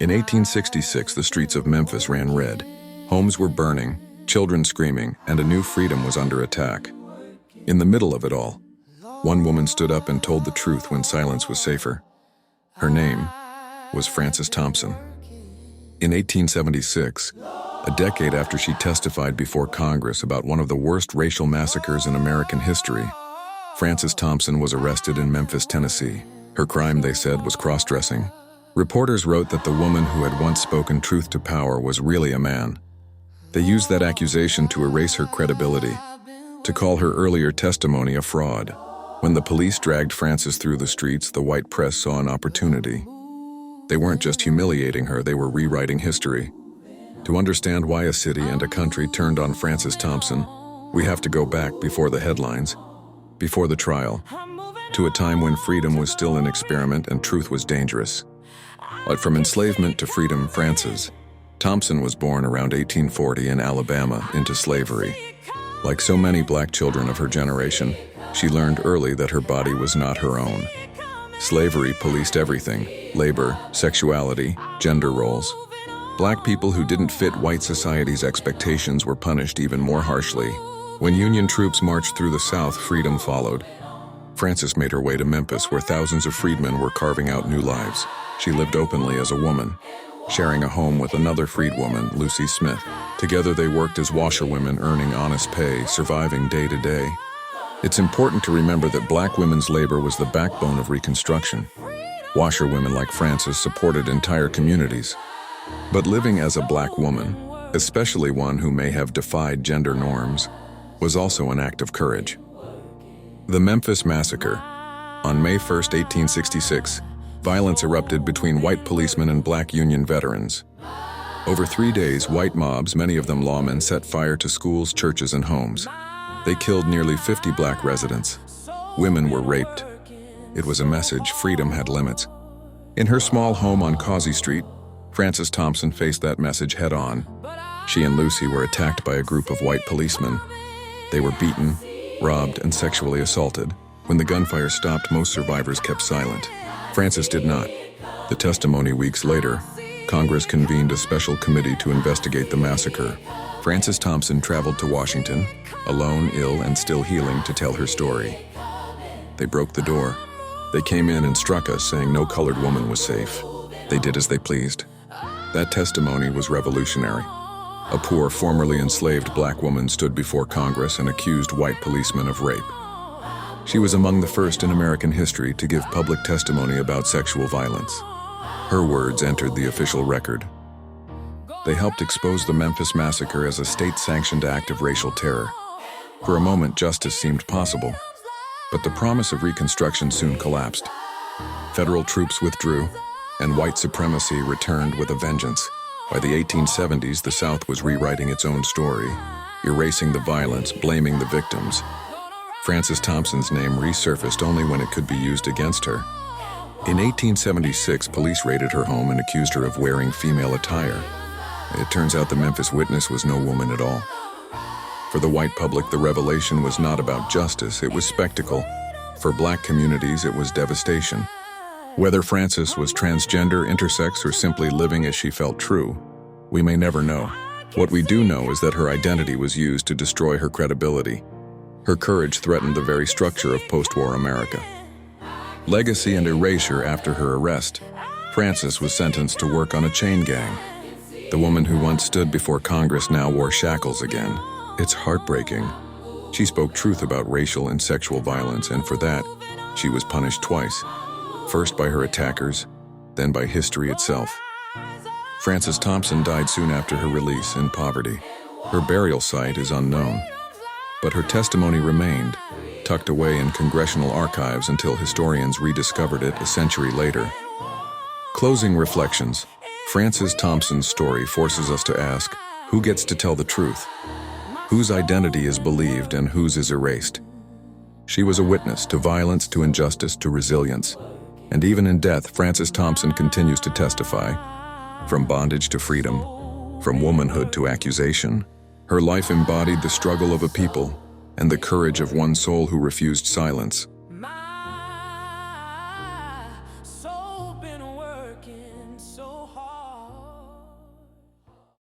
In 1866, the streets of Memphis ran red. Homes were burning, children screaming, and a new freedom was under attack. In the middle of it all, one woman stood up and told the truth when silence was safer. Her name was Frances Thompson. In 1876, a decade after she testified before Congress about one of the worst racial massacres in American history, Frances Thompson was arrested in Memphis, Tennessee. Her crime, they said, was cross-dressing. Reporters wrote that the woman who had once spoken truth to power was really a man. They used that accusation to erase her credibility, to call her earlier testimony a fraud. When the police dragged Frances through the streets, the white press saw an opportunity. They weren't just humiliating her, they were rewriting history. To understand why a city and a country turned on Frances Thompson, we have to go back before the headlines, before the trial, to a time when freedom was still an experiment and truth was dangerous. But from enslavement to freedom, Frances Thompson was born around 1840 in Alabama into slavery. Like so many black children of her generation, she learned early that her body was not her own. Slavery policed everything: labor, sexuality, gender roles. Black people who didn't fit white society's expectations were punished even more harshly. When Union troops marched through the South, freedom followed. Frances made her way to Memphis, where thousands of freedmen were carving out new lives. She lived openly as a woman, sharing a home with another freed woman, Lucy Smith. Together they worked as washerwomen, earning honest pay, surviving day to day. It's important to remember that black women's labor was the backbone of Reconstruction. Washerwomen like Frances supported entire communities. But living as a black woman, especially one who may have defied gender norms, was also an act of courage. The Memphis Massacre. On May 1, 1866, violence erupted between white policemen and black Union veterans. Over 3 days, white mobs, many of them lawmen, set fire to schools, churches, and homes. They killed nearly 50 black residents. Women were raped. It was a message: freedom had limits. In her small home on Causey Street, Frances Thompson faced that message head-on. She and Lucy were attacked by a group of white policemen. They were beaten, robbed, and sexually assaulted. When the gunfire stopped, most survivors kept silent. Frances did not. The testimony weeks later, Congress convened a special committee to investigate the massacre. Frances Thompson traveled to Washington, alone, ill, and still healing, to tell her story. They broke the door. They came in and struck us, saying no colored woman was safe. They did as they pleased. That testimony was revolutionary. A poor, formerly enslaved black woman stood before Congress and accused white policemen of rape. She was among the first in American history to give public testimony about sexual violence. Her words entered the official record. They helped expose the Memphis Massacre as a state-sanctioned act of racial terror. For a moment, justice seemed possible, but the promise of Reconstruction soon collapsed. Federal troops withdrew, and white supremacy returned with a vengeance. By the 1870s, the South was rewriting its own story, erasing the violence, blaming the victims. Frances Thompson's name resurfaced only when it could be used against her. In 1876, police raided her home and accused her of wearing female attire. It turns out the Memphis witness was no woman at all. For the white public, the revelation was not about justice, it was spectacle. For black communities, it was devastation. Whether Frances was transgender, intersex, or simply living as she felt true, we may never know. What we do know is that her identity was used to destroy her credibility. Her courage threatened the very structure of post-war America. Legacy and erasure. After her arrest, Frances was sentenced to work on a chain gang. The woman who once stood before Congress now wore shackles again. It's heartbreaking. She spoke truth about racial and sexual violence, and for that, she was punished twice. First by her attackers, then by history itself. Frances Thompson died soon after her release in poverty. Her burial site is unknown, but her testimony remained, tucked away in congressional archives until historians rediscovered it a century later. Closing reflections. Frances Thompson's story forces us to ask, who gets to tell the truth? Whose identity is believed and whose is erased? She was a witness to violence, to injustice, to resilience. And even in death, Frances Thompson continues to testify. From bondage to freedom, from womanhood to accusation, her life embodied the struggle of a people and the courage of one soul who refused silence.